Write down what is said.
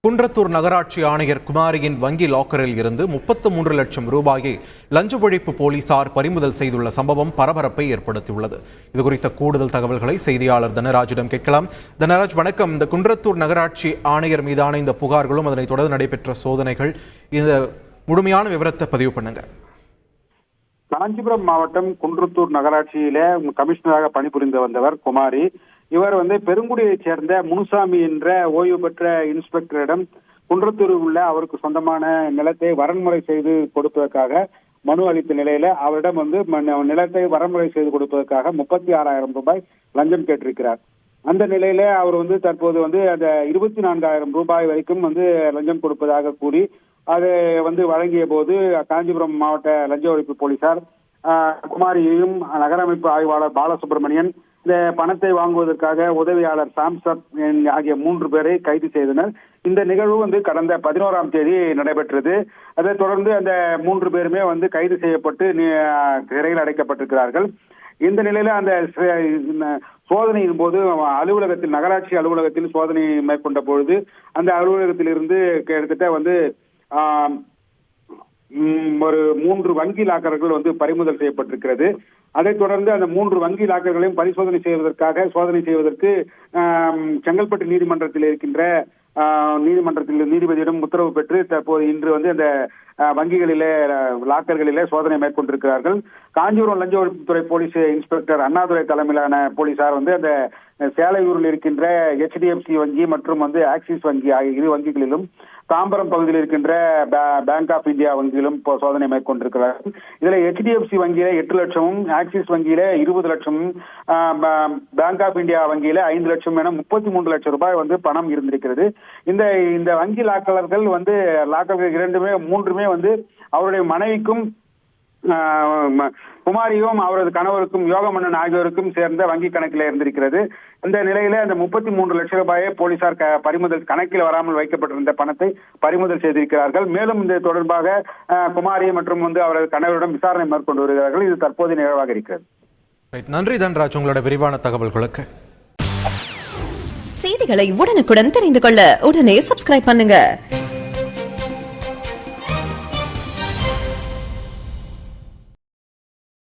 குன்றத்தூர் நகராட்சி ஆணையர் குமாரியின் வங்கி லாக்கரில் இருந்து 33 லட்சம் ரூபாயை லஞ்ச ஒழிப்பு போலீசார் பறிமுதல் செய்துள்ள சம்பவம் பரபரப்பை ஏற்படுத்தியுள்ளது. இதுகுறித்த கூடுதல் தகவல்களை செய்தியாளர் தனராஜிடம் கேட்கலாம். தனராஜ், வணக்கம். இந்த குன்றத்தூர் நகராட்சி ஆணையர் மீதான இந்த புகார்களும் அதனைத் தொடர்ந்து நடைபெற்ற சோதனைகள், இந்த முழுமையான விவரத்தை பதிவு பண்ணுங்க. காஞ்சிபுரம் மாவட்டம் குன்றத்தூர் நகராட்சியில கமிஷனராக பணிபுரிந்து வந்தவர் குமாரி. இவர் பெருங்குடியைச் சேர்ந்த முனுசாமி என்ற ஓய்வு பெற்ற இன்ஸ்பெக்டரிடம் குன்றத்தூரில் உள்ள அவருக்கு சொந்தமான நிலத்தை வரன்முறை செய்து கொடுப்பதற்காக மனு அளித்த நிலையில அவரிடம் நிலத்தை வரன்முறை செய்து கொடுப்பதற்காக 36,000 ரூபாய் லஞ்சம் கேட்டிருக்கிறார். அந்த நிலையில அவர் தற்போது அந்த 24,000 ரூபாய் வரைக்கும் லஞ்சம் கொடுப்பதாக கூறி அதை வழங்கிய போது காஞ்சிபுரம் மாவட்ட லஞ்ச ஒழிப்பு போலீசார் குமாரியையும் நகர அமைப்பு ஆய்வாளர் பாலசுப்ரமணியன், இந்த பணத்தை வாங்குவதற்காக உதவியாளர் சாம்சப் ஆகிய 3 பேரை கைது செய்தனர். இந்த நிகழ்வு கடந்த 11ஆம் தேதி நடைபெற்றது. அதைத் தொடர்ந்து அந்த 3 பேருமே கைது செய்யப்பட்டு சிறையில் அடைக்கப்பட்டிருக்கிறார்கள். இந்த நிலையில அந்த சோதனையின் போது அலுவலகத்தில், நகராட்சி அலுவலகத்தில் சோதனை மேற்கொண்ட பொழுது அந்த அலுவலகத்தில் இருந்து கிட்டத்தட்ட ஒரு 3 வங்கி லாக்கர்கள் பறிமுதல் செய்யப்பட்டிருக்கிறது. அதைத் தொடர்ந்து அந்த 3 வங்கி லாக்கர்களையும் பரிசோதனை செய்வதற்கு செங்கல்பட்டு நீதிமன்றத்தில் இருக்கின்ற நீதிபதியிடம் உத்தரவு பெற்று தற்போது இன்று அந்த வங்கிகளிலே லாக்கர்களிலே சோதனை மேற்கொண்டிருக்கிறார்கள். காஞ்சிபுரம் லஞ்ச ஒழிப்புத்துறை போலீஸ் இன்ஸ்பெக்டர் அண்ணாதுரை தலைமையிலான போலீசார் அந்த சேலையூரில் இருக்கின்ற HDFC வங்கி மற்றும் ஆக்சிஸ் வங்கி ஆகிய 2 வங்கிகளிலும், தாம்பரம் பகுதியில் இருக்கின்ற பேங்க் ஆஃப் இந்தியா வங்கியிலும் சோதனை மேற்கொண்டிருக்கிறார்கள். இதுல HDFC வங்கியில 8 லட்சமும், ஆக்சிஸ் வங்கியில 20 லட்சமும், பேங்க் ஆஃப் இந்தியா வங்கியில 5 லட்சம் என 33 லட்சம் ரூபாய் பணம் இருந்திருக்கிறது. இந்த வங்கி லாக்கர்கள் லாக்கர்கள் 3மே அவருடைய மனைவிக்கும் குமாரியும் அவரது கணவருக்கும் யோகமன்னன் ஆகியோருக்கும் சேர்ந்த வங்கி கணக்கில் இருந்திருக்கிறது. இந்த நிலையில அந்த 33 லட்சம் ரூபாயை போலீசார் பறிமுதல், கணக்கில் வராமல் வைக்கப்பட்டிருந்த பணத்தை பறிமுதல் செய்திருக்கிறார்கள். மேலும் இந்த தொடர்பாக குமாரி மற்றும் அவரது கணவரிடம் விசாரணை மேற்கொண்டு வருகிறார்கள். இது தற்போது நிகழ்வாக இருக்கிறது. நன்றி தன்ராஜ், உங்களோட விரிவான தகவல்களுக்கு. செய்திகளை உடனுக்குடன் தெரிந்து கொள்ள உடனே சப்ஸ்கிரைப் பண்ணுங்க.